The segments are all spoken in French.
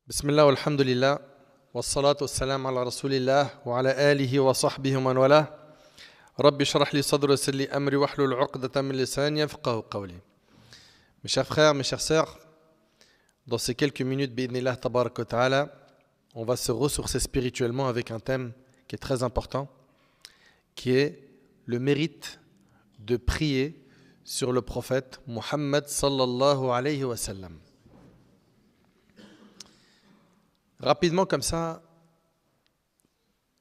بسم الله والحمد لله والصلاة والسلام على رسول الله وعلى آله وصحبه ومن والاه رب اشرح لي صدري ويسر لي أمري واحلل عقدة من لساني يفقهوا قولي. Mes chers frères, mes chères sœurs, dans ces quelques minutes, bi'idhnillah tabarak wa ta'ala, on va se ressourcer spirituellement avec un thème qui est très important, qui est le mérite de prier sur le prophète Muhammad sallallahu alayhi wa sallam. Rapidement comme ça,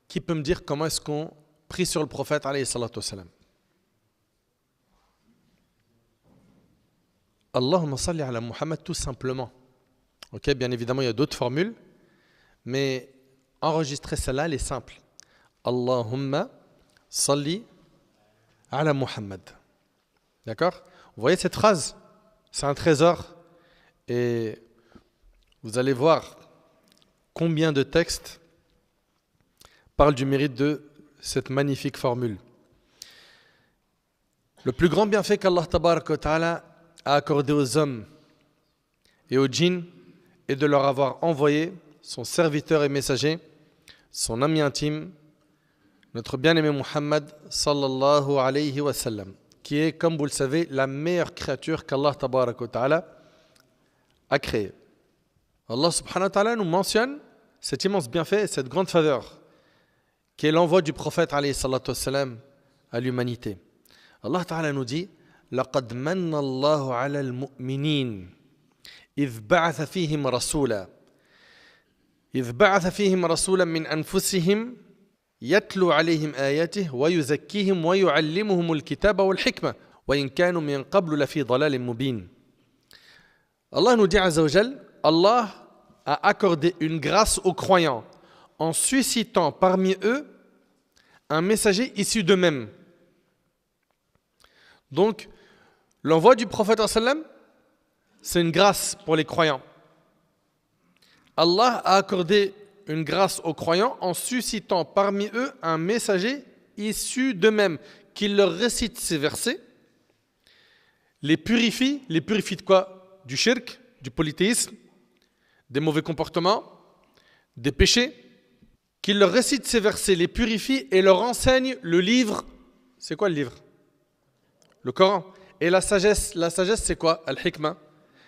qui peut me dire comment est-ce qu'on prie sur le prophète alayhi salatu wa sallam? Allahumma salli ala Muhammad tout simplement. Ok, bien évidemment il y a d'autres formules, mais enregistrer celle-là, elle est simple. Allahumma salli ala Muhammad. D'accord? Vous voyez cette phrase? C'est un trésor et vous allez voir combien de textes parlent du mérite de cette magnifique formule. Le plus grand bienfait qu'Allah tabaraka wa ta'ala a accordé aux hommes et aux djinns est de leur avoir envoyé son serviteur et messager, son ami intime, notre bien-aimé Muhammad sallallahu alayhi wa sallam, qui est, comme vous le savez, la meilleure créature qu'Allah tabaraka wa ta'ala a créée. Allah subhanahu wa ta'ala nous mentionne cet immense bienfait et cette grande faveur qui est l'envoi du prophète alayhi salatu wassalam à l'humanité. Allah ta'ala nous dit لقد من الله على المؤمنين إذ بعث فيهم رسولا من أنفسهم يتلو عليهم آياته ويزكيهم ويعلمهم الكتاب والحكمة وإن كانوا من قبل لفي ضلال مبين. Allah nous dit Azza wa Jal, Allah a accordé une grâce aux croyants en suscitant parmi eux un messager issu d'eux-mêmes. Donc, l'envoi du prophète sallam, c'est une grâce pour les croyants. Allah a accordé une grâce aux croyants en suscitant parmi eux un messager issu d'eux-mêmes qui leur récite ces versets, les purifie de quoi? Du shirk, du polythéisme, des mauvais comportements, des péchés, qui leur récite ces versets, les purifie et leur enseigne le livre. C'est quoi le livre? Le Coran. Et la sagesse c'est quoi? Al-Hikmah.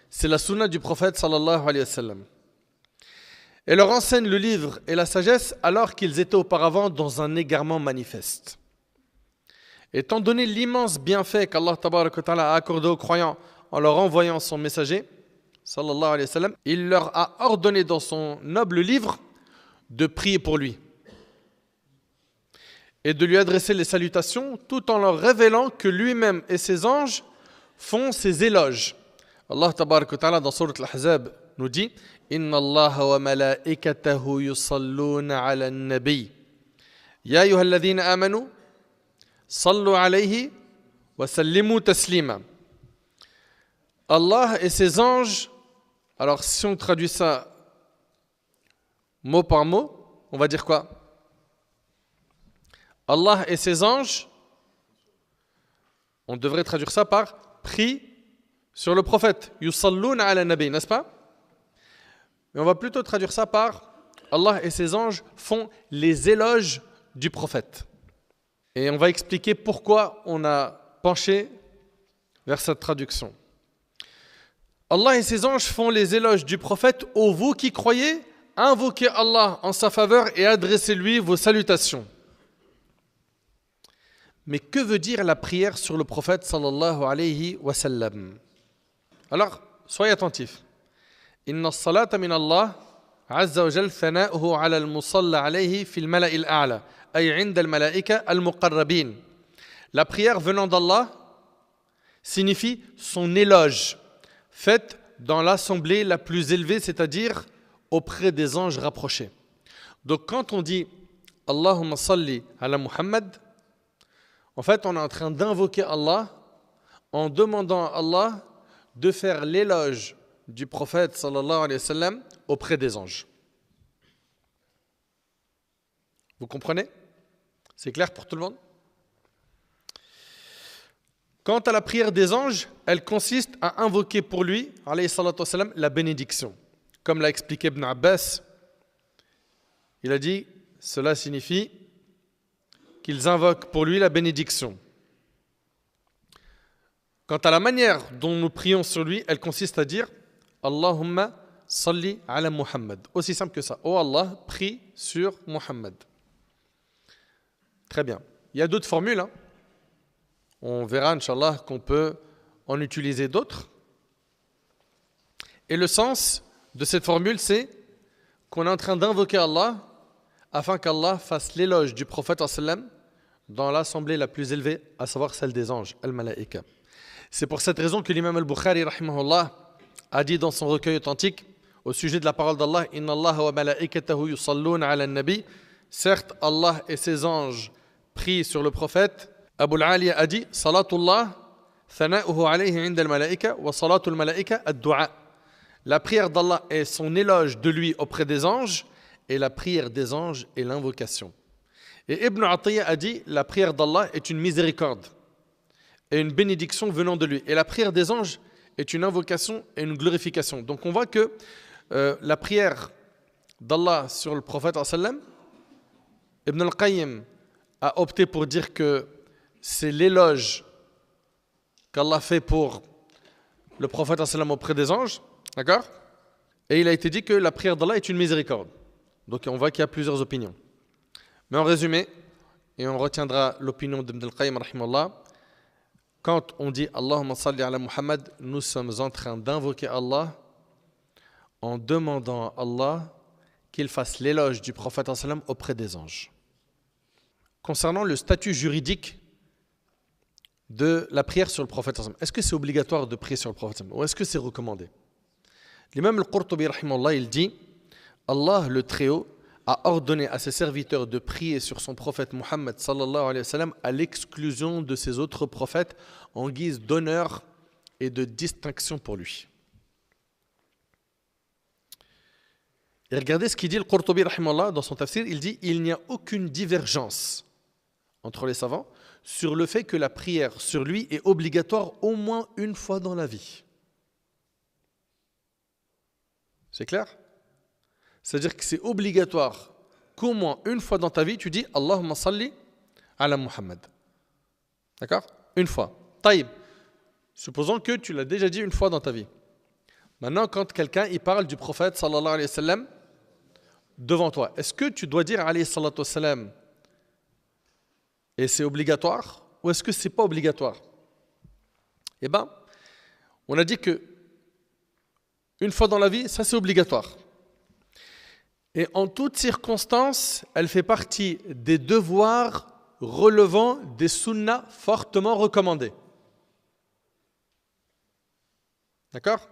C'est la sunna du prophète sallallahu alayhi wa sallam. Et leur enseigne le livre et la sagesse alors qu'ils étaient auparavant dans un égarement manifeste. Étant donné l'immense bienfait qu'Allah tabaraka wa ta'ala a accordé aux croyants en leur envoyant son messager, sallallahu alayhi wa sallam, il leur a ordonné dans son noble livre de prier pour lui et de lui adresser les salutations tout en leur révélant que lui-même et ses anges font ses éloges. Allah tabaraka wa ta'ala dans Surat Al-Ahzab nous dit Inna Allah wa malaikatahu yusalluna ala an-nabi ya ayyuhalladhina amanu sallu alayhi wa sallimu taslima. Allah et ses anges, alors si on traduit ça mot par mot, on va dire quoi? Allah et ses anges, on devrait traduire ça par prie sur le prophète. Yusalluna ala nabi, n'est-ce pas? Mais on va plutôt traduire ça par Allah et ses anges font les éloges du prophète. Et on va expliquer pourquoi on a penché vers cette traduction. Allah et ses anges font les éloges du prophète. Ô vous qui croyez, invoquez Allah en sa faveur et adressez-lui vos salutations. Mais que veut dire la prière sur le prophète sallallahu alayhi wa sallam? Alors, soyez attentifs. Inna as-salata min Allah azza wa jal thana'uhu ala al-musalla alayhi fi al-mala'i al-a'la ay 'inda al-mala'ika al-muqarrabin. La prière venant d'Allah signifie son éloge faite dans l'assemblée la plus élevée, c'est-à-dire auprès des anges rapprochés. Donc quand on dit Allahumma salli ala Muhammad, en fait, on est en train d'invoquer Allah en demandant à Allah de faire l'éloge du prophète sallallahu alayhi wa sallam auprès des anges. Vous comprenez? C'est clair pour tout le monde? Quant à la prière des anges, elle consiste à invoquer pour lui, alayhi salatu wa sallam, la bénédiction. comme l'a expliqué Ibn Abbas, il a dit, cela signifie qu'ils invoquent pour lui la bénédiction. Quant à la manière dont nous prions sur lui, elle consiste à dire Allahumma salli ala Muhammad. Aussi simple que ça. Oh Allah, prie sur Muhammad. Très bien. Il y a d'autres formules. On verra, Inch'Allah, qu'on peut en utiliser d'autres. Et le sens de cette formule, c'est qu'on est en train d'invoquer Allah afin qu'Allah fasse l'éloge du prophète sallam dans l'assemblée la plus élevée, à savoir celle des anges, al-malaïka. C'est pour cette raison que l'imam al-Bukhari rahimahullah a dit dans son recueil authentique au sujet de la parole d'Allah Inna Allah wa malaikatahu yusalluna ala nabi. Certes, Allah et ses anges prient sur le prophète. Abu al-Aliya a dit Salatullah thana'uhu alayhi inda al-malaika wa salatul malaika ad-du'a. La prière d'Allah est son éloge de lui auprès des anges et la prière des anges est l'invocation. Et Ibn Atiyya a dit la prière d'Allah est une miséricorde et une bénédiction venant de lui. Et la prière des anges est une invocation et une glorification. Donc on voit que la prière d'Allah sur le prophète sallam, Ibn al-Qayyim a opté pour dire que c'est l'éloge qu'Allah fait pour le prophète sallam auprès des anges, d'accord? Et il a été dit que la prière d'Allah est une miséricorde. Donc on voit qu'il y a plusieurs opinions. Mais en résumé, et on retiendra l'opinion d'Ibn al-Qayyim rahimahullah, quand on dit Allahumma salli ala Muhammad, nous sommes en train d'invoquer Allah en demandant à Allah qu'il fasse l'éloge du prophète sallam auprès des anges. Concernant le statut juridique de la prière sur le prophète sallam, est-ce que c'est obligatoire de prier sur le prophète sallam ou est-ce que c'est recommandé? L'imam al-Qurtubi rahimahullah, il dit Allah le Très-Haut a ordonné à ses serviteurs de prier sur son prophète Muhammad sallallahu alayhi wa sallam à l'exclusion de ses autres prophètes en guise d'honneur et de distinction pour lui. Et regardez ce qu'il dit le Qurtubi rahimahullah dans son tafsir, il dit il n'y a aucune divergence entre les savants sur le fait que la prière sur lui est obligatoire au moins une fois dans la vie. C'est clair? C'est-à-dire que c'est obligatoire qu'au moins une fois dans ta vie, tu dis Allahumma salli ala Muhammad. D'accord? Une fois. Taïb. Supposons que tu l'as déjà dit une fois dans ta vie. Maintenant, quand quelqu'un il parle du prophète sallallahu alayhi wa sallam devant toi, est-ce que tu dois dire alayhi salatu wa sallam et c'est obligatoire ou est-ce que c'est pas obligatoire? Eh bien, on a dit que une fois dans la vie, ça c'est obligatoire. Et en toutes circonstances, elle fait partie des devoirs relevant des sunnas fortement recommandés. D'accord?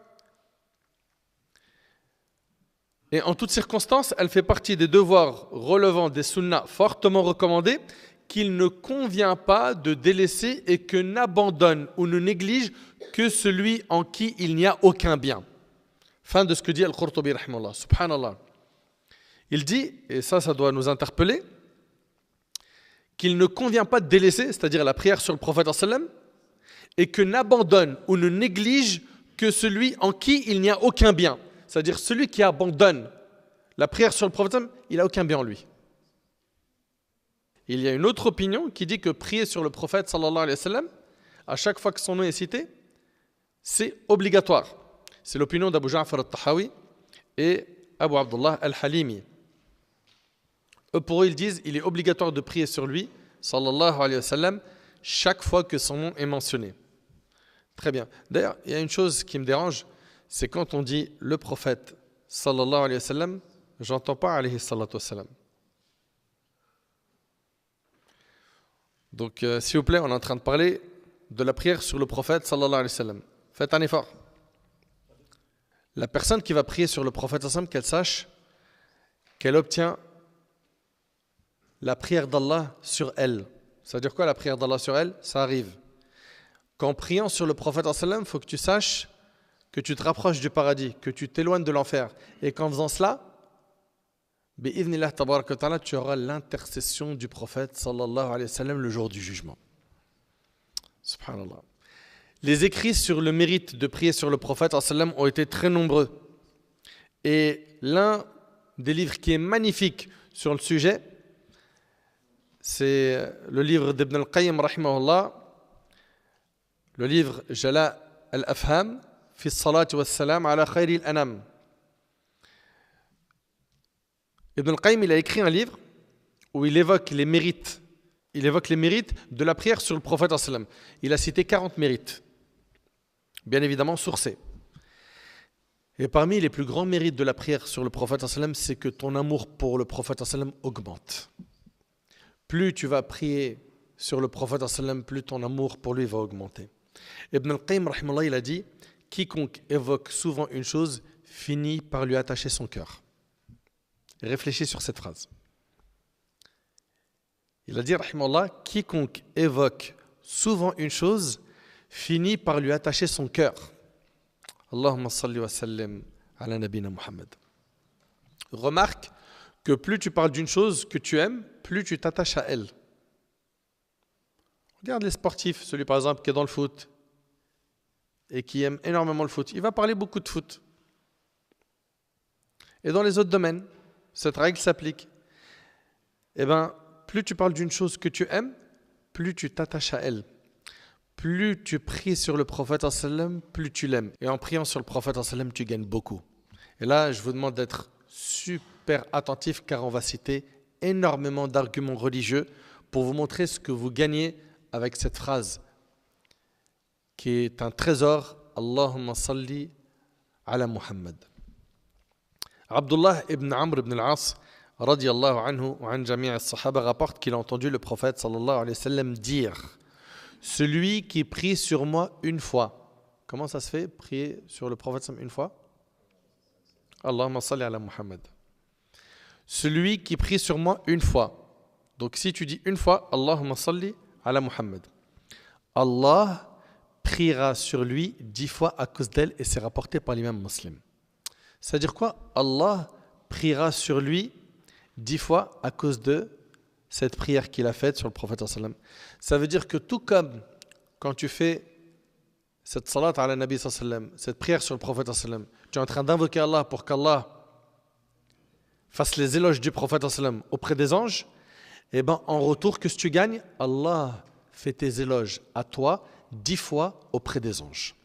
Et en toutes circonstances, elle fait partie des devoirs relevant des sunnas fortement recommandés qu'il ne convient pas de délaisser et que n'abandonne ou ne néglige que celui en qui il n'y a aucun bien. Fin de ce que dit Al-Qurtubi rahimahullah. Subhanallah. Il dit, et ça doit nous interpeller, qu'il ne convient pas de délaisser, c'est-à-dire la prière sur le prophète sallam, et que n'abandonne ou ne néglige que celui en qui il n'y a aucun bien. C'est-à-dire celui qui abandonne la prière sur le prophète sallam, il n'a aucun bien en lui. Il y a une autre opinion qui dit que prier sur le prophète sallallahu alayhi wa sallam, à chaque fois que son nom est cité, c'est obligatoire. C'est l'opinion d'Abu Ja'far al-Tahawi et Abu Abdullah al-Halimi. Eux, pour eux, ils disent qu'il est obligatoire de prier sur lui, sallallahu alayhi wa sallam, chaque fois que son nom est mentionné. Très bien. D'ailleurs, il y a une chose qui me dérange, c'est quand on dit le prophète, sallallahu alayhi wa sallam, j'entends pas alayhi salatu wa sallam. Donc, s'il vous plaît, on est en train de parler de la prière sur le prophète, sallallahu alayhi wa sallam. Faites un effort. La personne qui va prier sur le prophète, sallallahu alayhi wa sallam, qu'elle sache qu'elle obtient la prière d'Allah sur elle. Ça veut dire quoi la prière d'Allah sur elle? Ça arrive. Qu'en priant sur le prophète sallallahu alayhi wa sallam, il faut que tu saches que tu te rapproches du paradis, que tu t'éloignes de l'enfer. Et qu'en faisant cela, bi'idhnillah tabaraka wa ta'ala, tu auras l'intercession du prophète sallallahu alayhi wa sallam le jour du jugement. Subhanallah. Les écrits sur le mérite de prier sur le prophète sallallahu alayhi wa sallam ont été très nombreux. Et l'un des livres qui est magnifique sur le sujet, c'est le livre d'Ibn al-Qayyim, rahimahullah, le livre Jala al-Afham, fi salati wa salam ala khayri al-anam. Ibn al-Qayyim, il a écrit un livre où il évoque les mérites. Il évoque les mérites de la prière sur le prophète sallallahu alayhi wa sallam. Il a cité 40 mérites, bien évidemment sourcés. Et parmi les plus grands mérites de la prière sur le prophète sallallahu alayhi wa sallam, c'est que ton amour pour le prophète sallallahu alayhi wa sallam augmente. Plus tu vas prier sur le prophète sallallahu alayhi wa sallam, plus ton amour pour lui va augmenter. Ibn al-Qayyim, rahimahullah, il a dit, quiconque évoque souvent une chose finit par lui attacher son cœur. Réfléchis sur cette phrase. Il a dit, rahimahullah, quiconque évoque souvent une chose finit par lui attacher son cœur. Allahumma salli wa sallim ala nabina Muhammad. Remarque que plus tu parles d'une chose que tu aimes, plus tu t'attaches à elle. Regarde les sportifs, celui par exemple qui est dans le foot et qui aime énormément le foot. Il va parler beaucoup de foot. Et dans les autres domaines, cette règle s'applique. Eh bien, plus tu parles d'une chose que tu aimes, plus tu t'attaches à elle. Plus tu pries sur le prophète sallam, plus tu l'aimes. Et en priant sur le prophète sallam, tu gagnes beaucoup. Et là, je vous demande d'être super attentif car on va citer énormément d'arguments religieux pour vous montrer ce que vous gagnez avec cette phrase qui est un trésor. Allahumma salli ala Muhammad. Abdullah ibn Amr ibn al-As radiyallahu anhu wa an jami' as-sahaba rapporte qu'il a entendu le prophète sallallahu alayhi wa sallam dire: celui qui prie sur moi une fois. Comment ça se fait, prier sur le prophète une fois? Allahumma salli ala Muhammad. Celui qui prie sur moi une fois. Donc si tu dis une fois Allahumma salli ala Muhammad, Allah priera sur lui 10 fois à cause d'elle, et c'est rapporté par l'imam Muslim. C'est-à-dire quoi? Allah priera sur lui 10 fois à cause de cette prière qu'il a faite sur le prophète. Ça veut dire que tout comme quand tu fais cette salat ala nabi, cette prière sur le prophète, tu es en train d'invoquer Allah pour qu'Allah fasse les éloges du prophète auprès des anges, et ben en retour, qu'est-ce que tu gagnes? Allah fait tes éloges à toi 10 fois auprès des anges.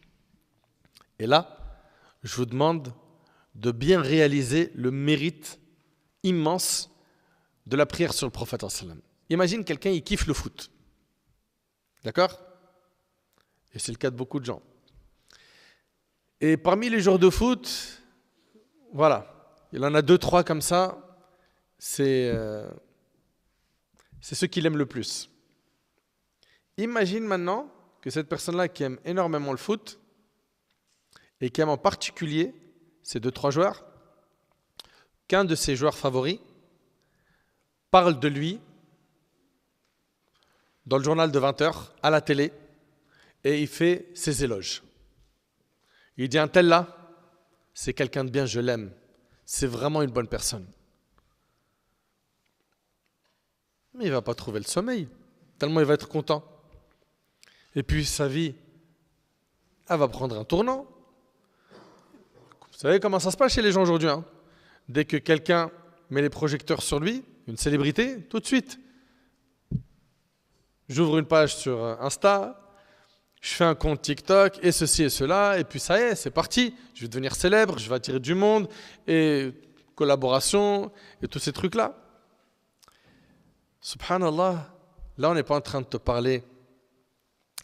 Et là, je vous demande de bien réaliser le mérite immense de la prière sur le prophète. Imagine quelqu'un, il kiffe le foot. D'accord? Et c'est le cas de beaucoup de gens. Et parmi les joueurs de foot, voilà, il en a 2-3 comme ça, c'est ceux qu'il aime le plus. Imagine maintenant que cette personne-là qui aime énormément le foot et qui aime en particulier ces 2-3 joueurs, qu'un de ses joueurs favoris parle de lui dans le journal de 20h, à la télé, et il fait ses éloges. Il dit: un tel là, c'est quelqu'un de bien, je l'aime, c'est vraiment une bonne personne. Mais il ne va pas trouver le sommeil, tellement il va être content. Et puis sa vie, elle va prendre un tournant. Vous savez comment ça se passe chez les gens aujourd'hui, hein? Dès que quelqu'un met les projecteurs sur lui, une célébrité, tout de suite, j'ouvre une page sur Insta, je fais un compte TikTok, et ceci et cela, et puis ça y est, c'est parti. Je vais devenir célèbre, je vais attirer du monde, et collaboration, et tous ces trucs-là. Subhanallah, là on n'est pas en train de te parler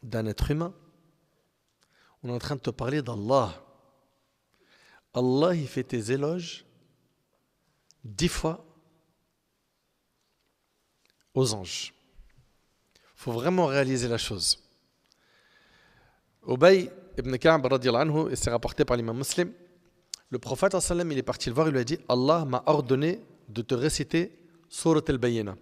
d'un être humain. On est en train de te parler d'Allah. Allah, il fait tes éloges 10 fois aux anges. Il faut vraiment réaliser la chose. Ubay ibn Ka'b radiyallahu anhu, et c'est rapporté par l'imam Muslim, le prophète sallam, il est parti le voir, il lui a dit: Allah m'a ordonné de te réciter Surat al-Bayyinah.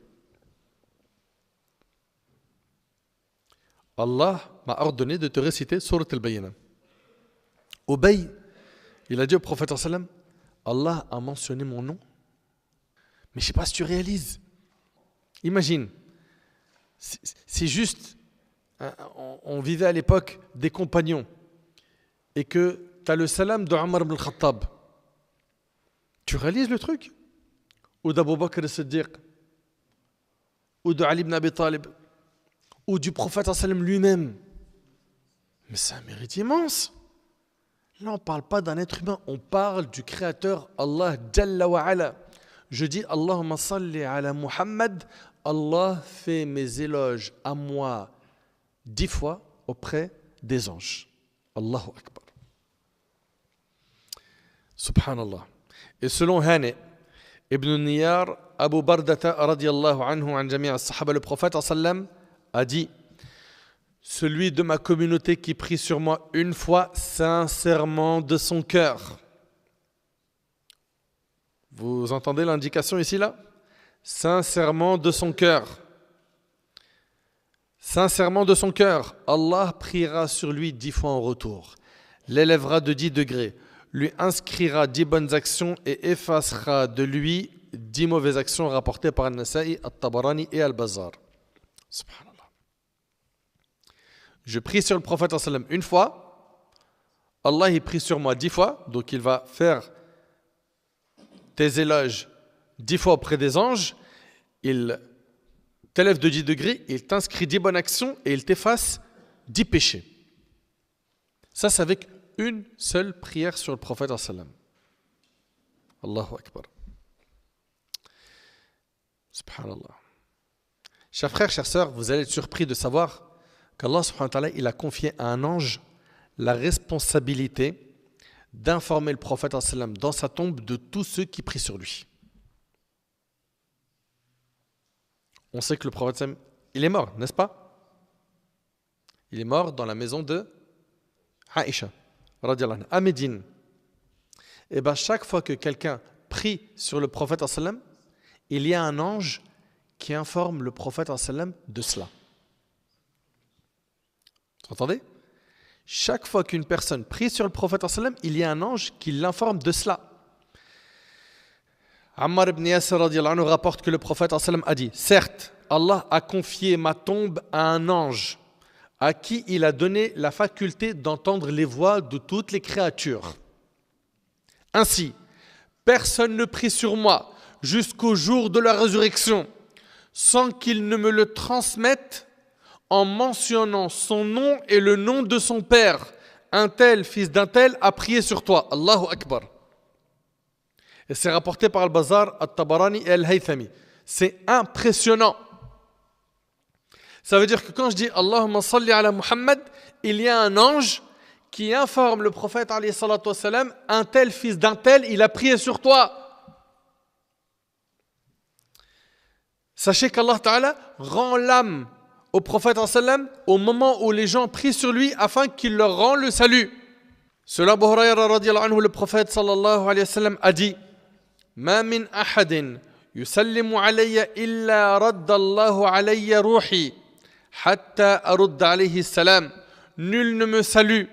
Allah m'a ordonné de te réciter Surat al-Bayyinah. Ubay, il a dit au prophète sallam: Allah a mentionné mon nom. Mais je ne sais pas si tu réalises. Imagine, c'est juste, on vivait à l'époque des compagnons et que tu as le salam de Omar ibn al-Khattab. Tu réalises le truc? Ou d'Abu Bakr as-Siddiq, ou de Ali ibn Abi Talib, ou du prophète sallam lui-même. Mais c'est un mérite immense. Là, on ne parle pas d'un être humain, on parle du Créateur Allah Jalla wa Ala. Je dis Allahumma salli ala Muhammad, Allah fait mes éloges à moi 10 fois auprès des anges. Allahu Akbar. Subhanallah. Et selon Hani ibn Niyar, Abu Bardata radiyallahu anhu an jami' as-sahaba, le prophète sallam a dit: celui de ma communauté qui prie sur moi une fois sincèrement de son cœur. Vous entendez l'indication ici là? Sincèrement de son cœur. Sincèrement de son cœur, Allah priera sur lui 10 fois en retour, l'élèvera de 10 degrés, lui inscrira 10 bonnes actions et effacera de lui 10 mauvaises actions rapportées par Al-Nasa'i, Al-Tabarani et Al-Bazar. Subhanallah. Je prie sur le prophète sallam une fois, Allah il prie sur moi 10 fois, donc il va faire tes éloges 10 fois auprès des anges, il t'élève de 10 degrés, il t'inscrit 10 bonnes actions et il t'efface 10 péchés. Ça, c'est avec une seule prière sur le prophète sallam. Allahu Akbar. Subhanallah. Chers frères, chères sœurs, vous allez être surpris de savoir qu'Allah subhanahu wa ta'ala, il a confié à un ange la responsabilité d'informer le prophète sallam dans sa tombe de tous ceux qui prient sur lui. On sait que le prophète sallam, il est mort, n'est-ce pas? Il est mort dans la maison de Aïcha, radiyallahu anha, à Médine. Et bien chaque fois que quelqu'un prie sur le prophète sallam, il y a un ange qui informe le prophète sallam de cela. Vous entendez? Chaque fois qu'une personne prie sur le prophète sallam, il y a un ange qui l'informe de cela. Ammar ibn Yasir radiyallahu anhu rapporte que le prophète sallam a dit: certes, Allah a confié ma tombe à un ange à qui il a donné la faculté d'entendre les voix de toutes les créatures. Ainsi, personne ne prie sur moi jusqu'au jour de la résurrection sans qu'il ne me le transmette en mentionnant son nom et le nom de son père. Un tel, fils d'un tel, a prié sur toi. Allahu Akbar. Et c'est rapporté par Al-Bazar, Al-Tabarani et Al-Haythami. C'est impressionnant. Ça veut dire que quand je dis Allahumma salli ala Muhammad, il y a un ange qui informe le prophète alayhi salatu wassalam, un tel, fils d'un tel, il a prié sur toi. Sachez qu'Allah Ta'ala rend l'âme au prophète sallam au moment où les gens prient sur lui afin qu'il leur rende le salut. Selon Abu Hurayra radiyallahu anhu, le prophète sallallahu alayhi wa sallam a dit: Ma min ahadin yusallimu alayya illa radda Allahu alayya ruhi hatta arudda alayhi salam. Nul ne me salue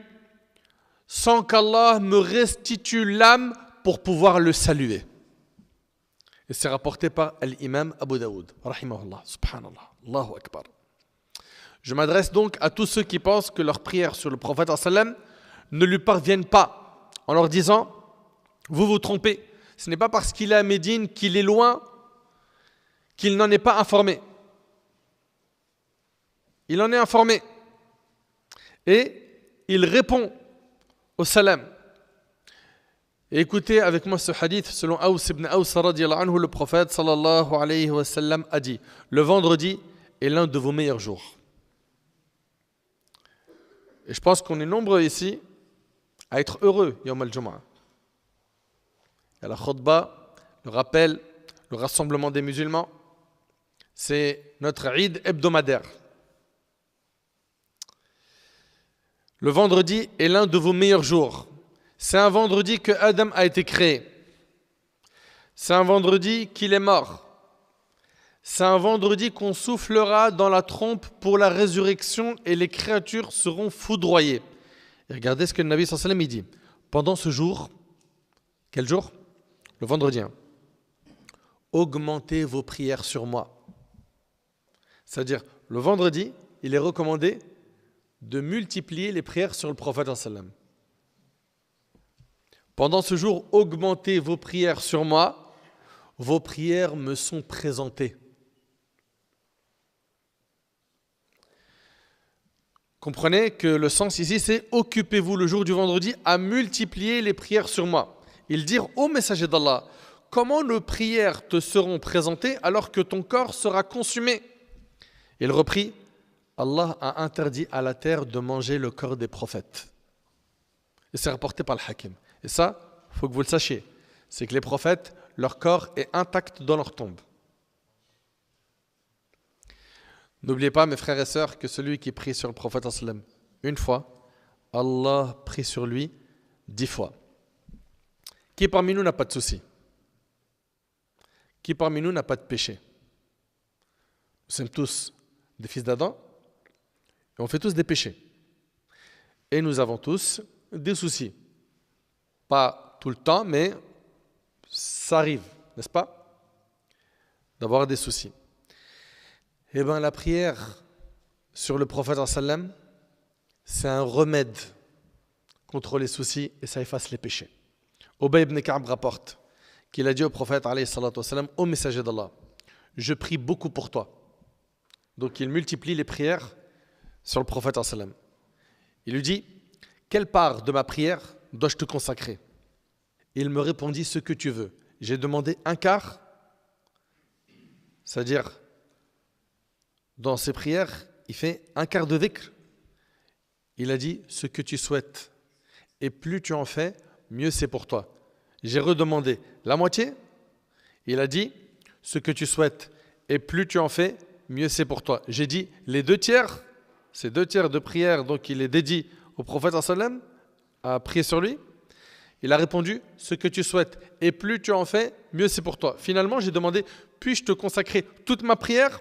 sans qu'Allah me restitue l'âme pour pouvoir le saluer. Et c'est rapporté par l'imam Abu Daoud, rahimahullah, subhanallah, Allahu Akbar. Je m'adresse donc à tous ceux qui pensent que leurs prières sur le prophète sallam ne lui parviennent pas, en leur disant: vous vous trompez, ce n'est pas parce qu'il est à Médine, qu'il est loin, qu'il n'en est pas informé. Il en est informé. Et il répond au salam. Et écoutez avec moi ce hadith, selon Aws ibn Aws radiyallahu anhu, le prophète sallallahu alayhi wa sallam a dit: le vendredi est l'un de vos meilleurs jours. Et je pense qu'on est nombreux ici à être heureux Yawm al-Jumu'ah. Il y a la khutbah, le rappel, le rassemblement des musulmans. C'est notre Eid hebdomadaire. Le vendredi est l'un de vos meilleurs jours. C'est un vendredi que Adam a été créé. C'est un vendredi qu'il est mort. C'est un vendredi qu'on soufflera dans la trompe pour la résurrection et les créatures seront foudroyées. Et regardez ce que le Nabi sallallahu alayhi wa sallam dit. Pendant ce jour, quel jour? Le vendredi. Augmentez vos prières sur moi. C'est-à-dire, le vendredi, il est recommandé de multiplier les prières sur le prophète sallallahu alayhi wa sallam. Pendant ce jour, augmentez vos prières sur moi. Vos prières me sont présentées. Comprenez que le sens ici, c'est occupez-vous le jour du vendredi à multiplier les prières sur moi. Ils dirent ô messager d'Allah, comment nos prières te seront présentées alors que ton corps sera consumé? Il reprit, Allah a interdit à la terre de manger le corps des prophètes. Et c'est rapporté par le Hakim. Et ça, il faut que vous le sachiez, c'est que les prophètes, leur corps est intact dans leur tombe. N'oubliez pas, mes frères et sœurs, que celui qui prie sur le prophète une fois, Allah prie sur lui 10 fois. Qui parmi nous n'a pas de souci? Qui parmi nous n'a pas de péché? Nous sommes tous des fils d'Adam et on fait tous des péchés. Et nous avons tous des soucis. Pas tout le temps, mais ça arrive, n'est-ce pas? D'avoir des soucis. Eh bien, la prière sur le prophète sallam, c'est un remède contre les soucis et ça efface les péchés. Ubay ibn Ka'b rapporte qu'il a dit au prophète sallam, ô messager d'Allah, je prie beaucoup pour toi. Donc il multiplie les prières sur le prophète sallam. Il lui dit, quelle part de ma prière dois-je te consacrer? Il me répondit, ce que tu veux. J'ai demandé un quart, c'est-à-dire dans ses prières, il fait un quart de dhikr. Il a dit ce que tu souhaites. Et plus tu en fais, mieux c'est pour toi. J'ai redemandé la moitié. Il a dit ce que tu souhaites. Et plus tu en fais, mieux c'est pour toi. J'ai dit les 2 tiers. Ces 2 tiers de prière, donc il est dédié au prophète sallam, à prier sur lui. Il a répondu ce que tu souhaites. Et plus tu en fais, mieux c'est pour toi. Finalement, j'ai demandé puis-je te consacrer toute ma prière?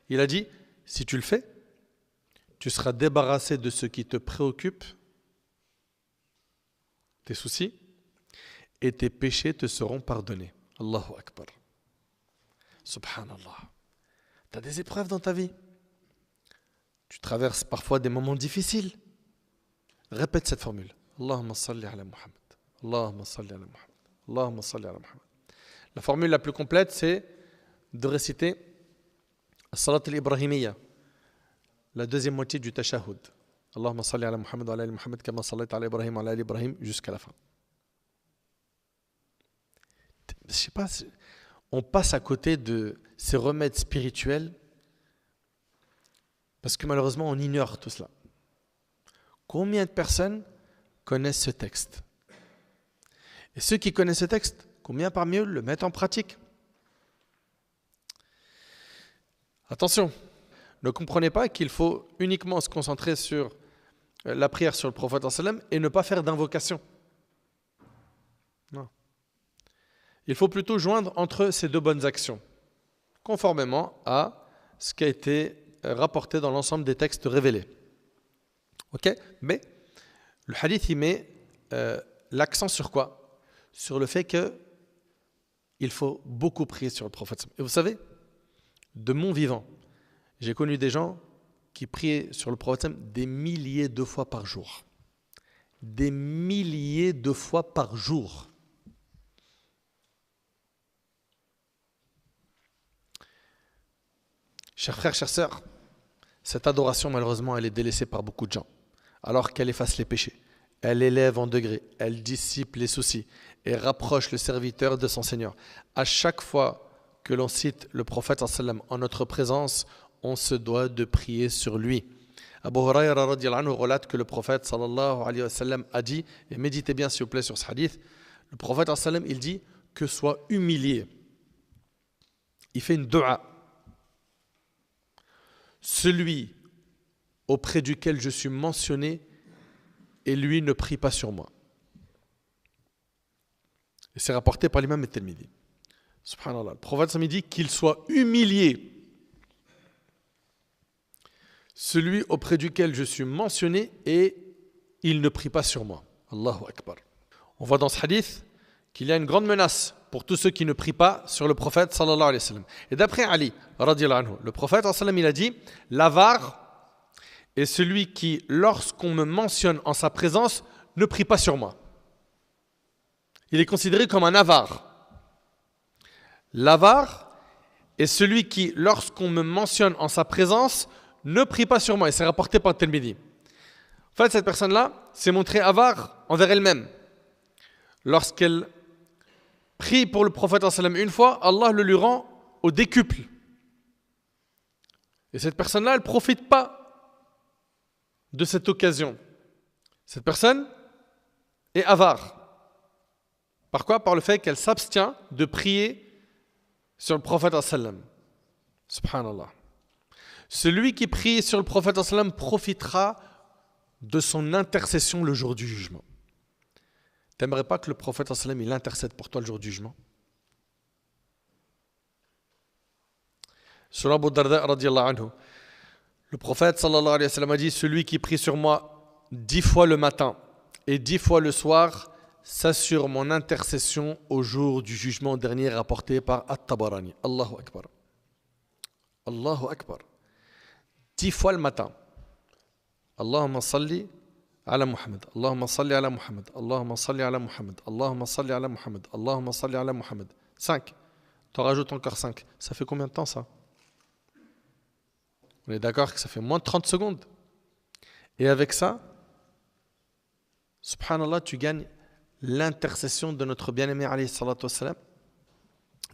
Il a dit, si tu le fais, tu seras débarrassé de ce qui te préoccupe, tes soucis, et tes péchés te seront pardonnés. Allahu Akbar. Subhanallah. Tu as des épreuves dans ta vie. Tu traverses parfois des moments difficiles. Répète cette formule. Allahumma salli ala Muhammad. Allahumma salli ala Muhammad. Allahumma salli ala Muhammad. La formule la plus complète, c'est de réciter Salat al-Ibrahimiyya, la deuxième moitié du Tashahhud. Allahumma salli ala Muhammad wa ala ali Muhammad kama sallayta ala Ibrahim wa ala ali Ibrahim jusqu'à la fin. Je sais pas, on passe à côté de ces remèdes spirituels parce que malheureusement on ignore tout cela. Combien de personnes connaissent ce texte? Et ceux qui connaissent ce texte, combien parmi eux le mettent en pratique? Attention, ne comprenez pas qu'il faut uniquement se concentrer sur la prière sur le prophète sallam et ne pas faire d'invocation. Non. Il faut plutôt joindre entre ces 2 bonnes actions, conformément à ce qui a été rapporté dans l'ensemble des textes révélés. Ok? Mais le hadith y met l'accent sur quoi? Sur le fait qu'il faut beaucoup prier sur le prophète. Et vous savez, de mon vivant, j'ai connu des gens qui priaient sur le prophète des milliers de fois par jour. Des milliers de fois par jour. Chers frères, chères sœurs, cette adoration, malheureusement, elle est délaissée par beaucoup de gens. Alors qu'elle efface les péchés, elle élève en degrés, elle dissipe les soucis et rapproche le serviteur de son Seigneur. À chaque fois que l'on cite le prophète sallam en notre présence, on se doit de prier sur lui. Abu Hurayra radiyallahu anhu relate que le prophète sallallahu alayhi wa sallam a dit, et méditez bien s'il vous plaît sur ce hadith, le prophète sallam il dit que soit humilié. Il fait une dua. Celui auprès duquel je suis mentionné et lui ne prie pas sur moi. Et c'est rapporté par l'imam at-Tirmidhi. Subhanallah. Le prophète il dit qu'il soit humilié. Celui auprès duquel je suis mentionné et il ne prie pas sur moi. Allahu Akbar. On voit dans ce hadith qu'il y a une grande menace pour tous ceux qui ne prient pas sur le prophète sallallahu alayhi wa sallam. Et d'après Ali, radiyallahu anhu, le prophète sallallahu alayhi wa sallam, il a dit l'avare est celui qui, lorsqu'on me mentionne en sa présence, ne prie pas sur moi. il est considéré comme un avare. L'avare est celui qui, lorsqu'on me mentionne en sa présence, ne prie pas sur moi. Et c'est rapporté par Tirmidhi. En fait, cette personne-là s'est montrée avare envers elle-même. Lorsqu'elle prie pour le prophète une fois, Allah le lui rend au décuple. Et cette personne-là, elle ne profite pas de cette occasion. Cette personne est avare. Par quoi? Par le fait qu'elle s'abstient de prier sur le prophète Subhanallah. Celui qui prie sur le prophète profitera de son intercession le jour du jugement. T'aimerais pas que le prophète il intercède pour toi le jour du jugement? Sur Abu Darda radiyallahu anhu, le prophète sallallahu alayhi wa sallam a dit: celui qui prie sur moi 10 fois le matin et 10 fois le soir s'assure mon intercession au jour du jugement dernier, rapporté par At-Tabarani. Allahu Akbar. Allahu Akbar. 10 fois le matin. Allahumma salli ala Muhammad. Allahumma salli ala Muhammad. Allahumma salli ala Muhammad. Allahumma salli ala Muhammad. Allahumma salli ala Muhammad. 5. T'en rajoutes encore 5. Ça fait combien de temps ça? On est d'accord que ça fait moins de 30 secondes. Et avec ça, subhanallah, tu gagnes l'intercession de notre bien-aimé alayhi salatu wassalam.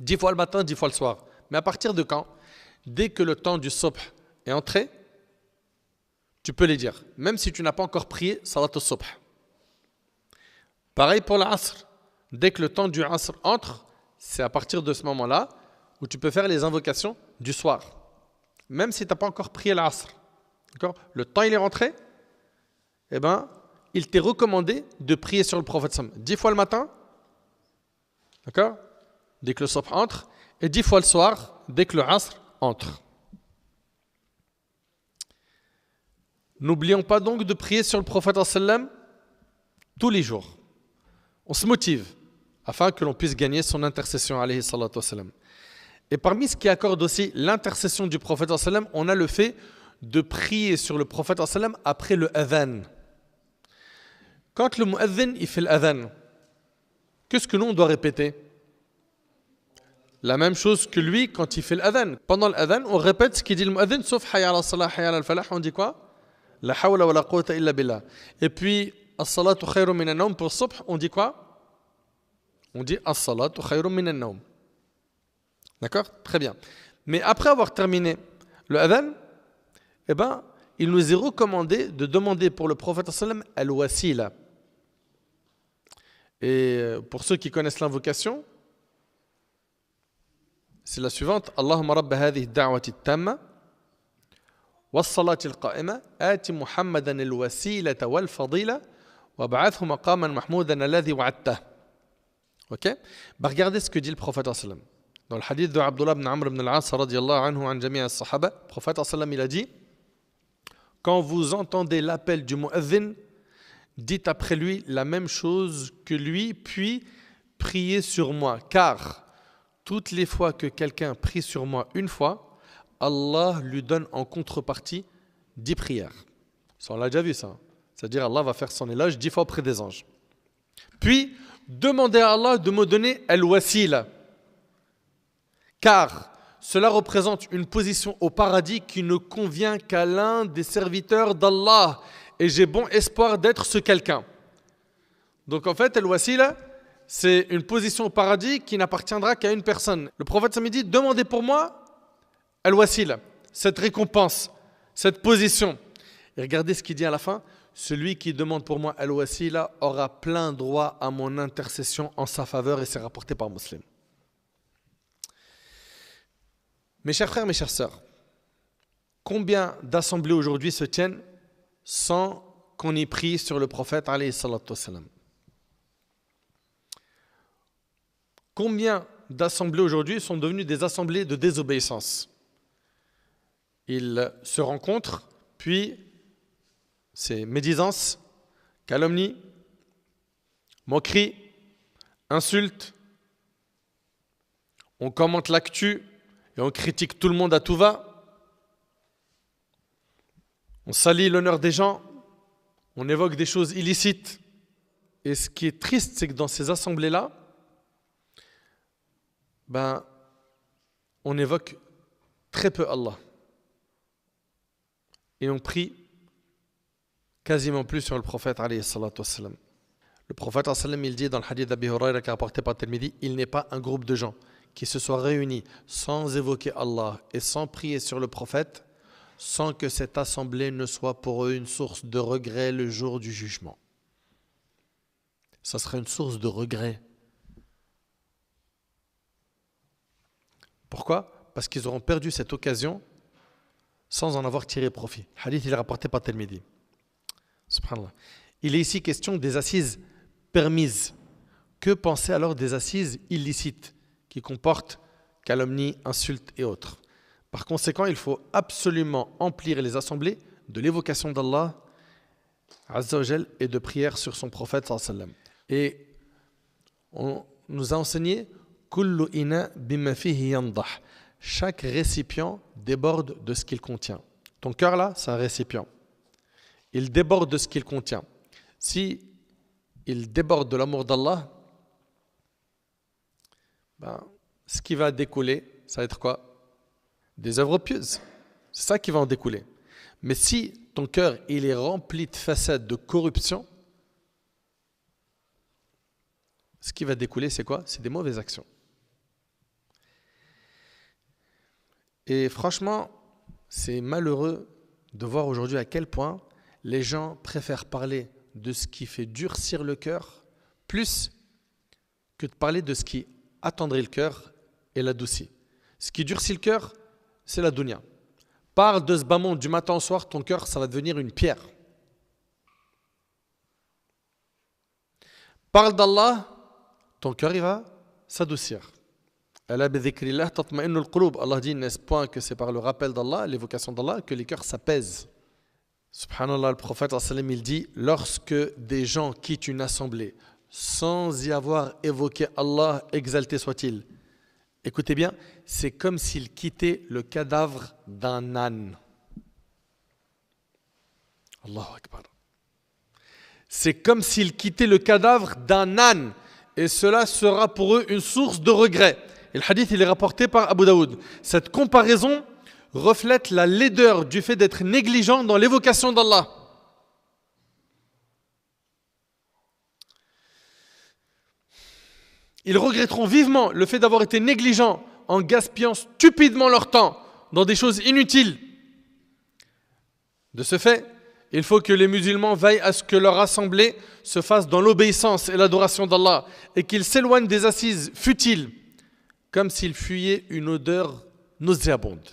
10 fois le matin, 10 fois le soir. Mais à partir de quand? Dès que le temps du subh est entré, tu peux les dire. Même si tu n'as pas encore prié salat al-subh. Pareil pour l'asr. Dès que le temps du asr entre, c'est à partir de ce moment-là où tu peux faire les invocations du soir. Même si tu n'as pas encore prié l'asr. D'accord? Le temps il est rentré, eh ben, il t'est recommandé de prier sur le prophète 10 fois le matin, d'accord, dès que le subh entre, et 10 fois le soir, dès que le asr entre. N'oublions pas donc de prier sur le prophète tous les jours. On se motive afin que l'on puisse gagner son intercession alayhi salatu wassalam. Et parmi ce qui accorde aussi l'intercession du prophète on a le fait de prier sur le prophète après le adhan. Quand le mu'adhin il fait l'adhan, qu'est-ce que nous on doit répéter? La même chose que lui quand il fait l'adhan. Pendant l'adhan, on répète ce qu'il dit le mu'adhin, sauf hayya ala salah, hayya ala al-falah, on dit quoi? La hawla wa la quwwata illa billah. Et puis as-salatu khayrun min an-nawm pour subh, on dit quoi? On dit as-salatu khayrun min an-nawm. D'accord? Très bien. Mais après avoir terminé le adhan, eh ben, il nous est recommandé de demander pour le prophète al-wasila. Et pour ceux qui connaissent l'invocation, c'est la suivante: Allahumma rabba hadhihi ad-da'wati at-tamma was-salati al-qa'ima ati Muhammadan al-wasilata wal-fadila wab'athhu maqaman mahmoudan alladhi wa'adtah. OK? Bah, regardez ce que dit le prophète dans le hadith de Abdullah ibn Amr ibn al-As radiyallahu anhu an jami' as-sahaba. Le prophète il a dit: quand vous entendez l'appel du mu'adhin, dites après lui la même chose que lui, puis priez sur moi. Car toutes les fois que quelqu'un prie sur moi une fois, Allah lui donne en contrepartie 10 prières. Ça, on l'a déjà vu ça. C'est-à-dire Allah va faire son éloge 10 fois auprès des anges. Puis, demandez à Allah de me donner al-wasila. Car cela représente une position au paradis qui ne convient qu'à l'un des serviteurs d'Allah. Et j'ai bon espoir d'être ce quelqu'un. Donc en fait, al-wasila, c'est une position au paradis qui n'appartiendra qu'à une personne. Le prophète ça me dit: demandez pour moi al-wasila, cette récompense, cette position. Et regardez ce qu'il dit à la fin: celui qui demande pour moi al-wasila aura plein droit à mon intercession en sa faveur, et c'est rapporté par Muslim. Mes chers frères, mes chères sœurs, combien d'assemblées aujourd'hui se tiennent sans qu'on y prie sur le prophète alayhi salatu wassalam? Combien d'assemblées aujourd'hui sont devenues des assemblées de désobéissance? Ils se rencontrent, puis c'est médisance, calomnie, moquerie, insulte. On commente l'actu et on critique tout le monde à tout va. On salit l'honneur des gens, on évoque des choses illicites. Et ce qui est triste, c'est que dans ces assemblées-là, on évoque très peu Allah. Et on prie quasiment plus sur le prophète alayhi salatu wassalam. Le prophète alayhi sallam, il dit dans le hadith d'Abi Huraira qui est rapporté par Tirmidhi, il n'est pas un groupe de gens qui se soient réunis sans évoquer Allah et sans prier sur le prophète, sans que cette assemblée ne soit pour eux une source de regret le jour du jugement. Ça sera une source de regret. Pourquoi? Parce qu'ils auront perdu cette occasion sans en avoir tiré profit. Le hadith, il est rapporté par Tirmidhi. Subhanallah. Il est ici question des assises permises. Que penser alors des assises illicites qui comportent calomnie, insultes et autres? Par conséquent, il faut absolument emplir les assemblées de l'évocation d'Allah Azza wa Jal et de prière sur son prophète sallallahu alayhi wa sallam. Et on nous a enseigné kullu ina bima fihi yandah. Chaque récipient déborde de ce qu'il contient. Ton cœur là, c'est un récipient. Il déborde de ce qu'il contient. Si il déborde de l'amour d'Allah, ce qui va découler, ça va être quoi? Des œuvres pieuses. C'est ça qui va en découler. Mais si ton cœur il est rempli de façades, de corruption, ce qui va découler, c'est quoi? C'est des mauvaises actions. Et franchement, c'est malheureux de voir aujourd'hui à quel point les gens préfèrent parler de ce qui fait durcir le cœur plus que de parler de ce qui attendrit le cœur et l'adoucit. Ce qui durcit le cœur, c'est la dunya. Parle de ce bas monde du matin au soir, ton cœur, ça va devenir une pierre. Parle d'Allah, ton cœur, il va s'adoucir. Allah dit, n'est-ce point que c'est par le rappel d'Allah, l'évocation d'Allah, que les cœurs s'apaisent. Subhanallah, le prophète il dit, lorsque des gens quittent une assemblée sans y avoir évoqué Allah, exalté soit-il, écoutez bien, c'est comme s'ils quittaient le cadavre d'un âne. Allahu Akbar. C'est comme s'ils quittaient le cadavre d'un âne. Et cela sera pour eux une source de regret. Et le hadith, il est rapporté par Abu Daoud. Cette comparaison reflète la laideur du fait d'être négligent dans l'évocation d'Allah. Ils regretteront vivement le fait d'avoir été négligents en gaspillant stupidement leur temps dans des choses inutiles. De ce fait, il faut que les musulmans veillent à ce que leur assemblée se fasse dans l'obéissance et l'adoration d'Allah et qu'ils s'éloignent des assises futiles comme s'ils fuyaient une odeur nauséabonde.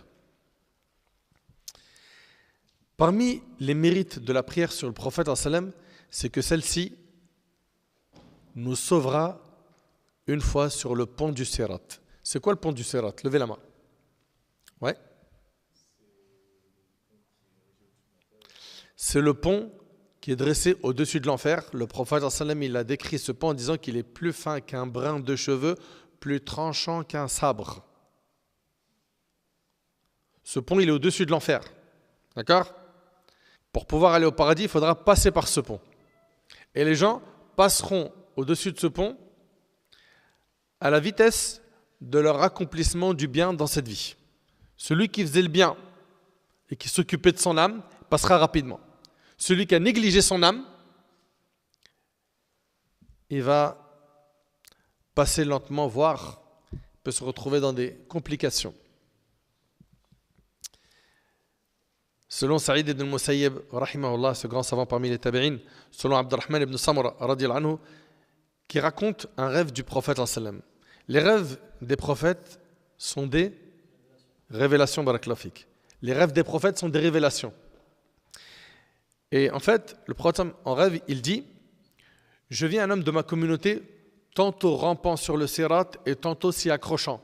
Parmi les mérites de la prière sur le prophète, c'est que celle-ci nous sauvera une fois sur le pont du Sirat. C'est quoi le pont du Sirat? Levez la main. Ouais. C'est le pont qui est dressé au-dessus de l'enfer. Le prophète il a décrit ce pont en disant qu'il est plus fin qu'un brin de cheveux, plus tranchant qu'un sabre. Ce pont, il est au-dessus de l'enfer. D'accord? Pour pouvoir aller au paradis, il faudra passer par ce pont. Et les gens passeront au-dessus de ce pont à la vitesse de leur accomplissement du bien dans cette vie. Celui qui faisait le bien et qui s'occupait de son âme passera rapidement. Celui qui a négligé son âme, il va passer lentement, voire peut se retrouver dans des complications. Selon Saïd ibn Musayyib, rahimahullah, ce grand savant parmi les tabi'in, selon Abdurrahman ibn Samra, radiyallahu anhu, qui raconte un rêve du prophète sallam. Les rêves des prophètes sont des révélations, barakallahu fik. Les rêves des prophètes sont des révélations. Et en fait, le prophète en rêve, il dit, je vis un homme de ma communauté, tantôt rampant sur le sirat et tantôt s'y accrochant.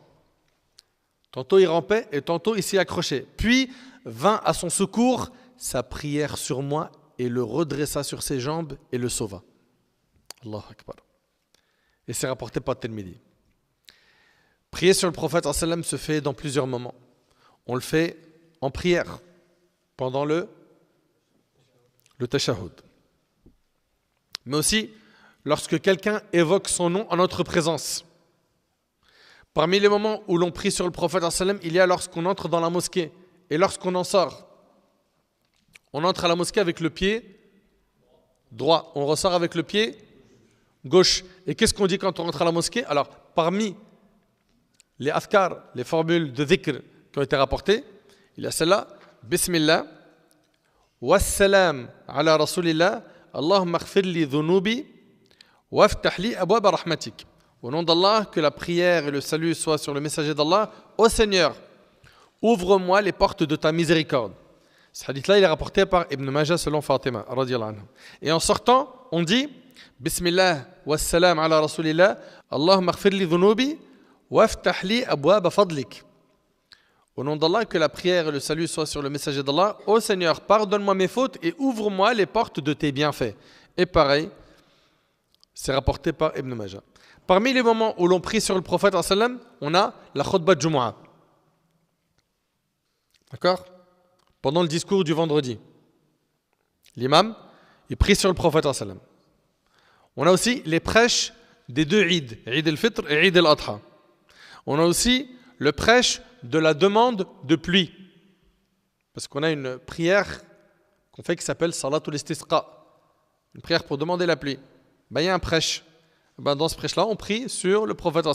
Tantôt il rampait et tantôt il s'y accrochait. Puis vint à son secours sa prière sur moi et le redressa sur ses jambes et le sauva. Allahu Akbar. Et c'est rapporté par Tirmidhi. Prier sur le prophète sallam se fait dans plusieurs moments. On le fait en prière, pendant le tashahhud. Mais aussi lorsque quelqu'un évoque son nom en notre présence. Parmi les moments où l'on prie sur le prophète, il y a lorsqu'on entre dans la mosquée et lorsqu'on en sort. On entre à la mosquée avec le pied droit, on ressort avec le pied gauche. Et qu'est-ce qu'on dit quand on rentre à la mosquée? Alors, parmi les afkars, les formules de dhikr qui ont été rapportées, il y a celle-là, Bismillah, Wassalam ala Rasulillah, Allahumma aghfir li dhunubi, waftah li abwab rahmatik. Au nom d'Allah, que la prière et le salut soient sur le messager d'Allah. Ô Seigneur, ouvre-moi les portes de ta miséricorde. Ce hadith-là, il est rapporté par Ibn Majah selon Fatima, radiyallahu anha. Et en sortant, on dit Bismillah, wassalam ala Rasulillah, Allahumma aghfir li dhunubi, waftah li abwab fadlik. Au nom d'Allah, que la prière et le salut soient sur le messager d'Allah. Ô Seigneur, pardonne-moi mes fautes et ouvre-moi les portes de tes bienfaits. Et pareil, c'est rapporté par Ibn Majah. Parmi les moments où l'on prie sur le prophète, on a la khutbah de Jumu'ah. D'accord? Pendant le discours du vendredi. L'imam, il prie sur le prophète. On a aussi les prêches des deux Eid, Eid al-Fitr et Eid al-Adha. On a aussi le prêche de la demande de pluie. Parce qu'on a une prière qu'on fait qui s'appelle Salatul Istisqa. Une prière pour demander la pluie. Il y a un prêche. Dans ce prêche-là, on prie sur le prophète.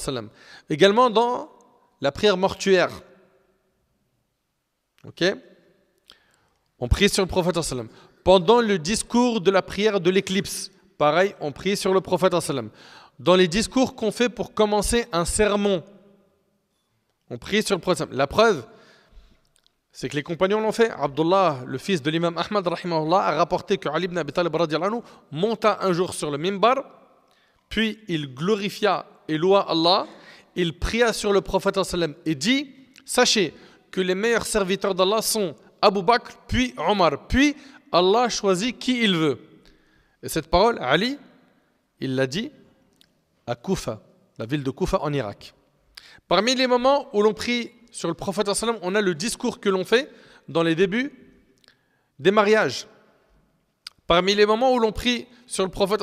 Également dans la prière mortuaire. Ok? On prie sur le prophète. Pendant le discours de la prière de l'éclipse, pareil, on prie sur le prophète. Dans les discours qu'on fait pour commencer un sermon, on prie sur le prophète. La preuve, c'est que les compagnons l'ont fait. Abdullah, le fils de l'imam Ahmad, rahimahullah, a rapporté que Ali ibn Abi Talib radiyallahu anhu monta un jour sur le mimbar, puis il glorifia et loua Allah, il pria sur le prophète et dit, sachez que les meilleurs serviteurs d'Allah sont Abu Bakr, puis Omar, puis Allah choisit qui il veut. Et cette parole, Ali, il l'a dit à Koufa, la ville de Koufa en Irak. Parmi les moments où l'on prie sur le prophète, on a le discours que l'on fait dans les débuts des mariages. Parmi les moments où l'on prie sur le prophète,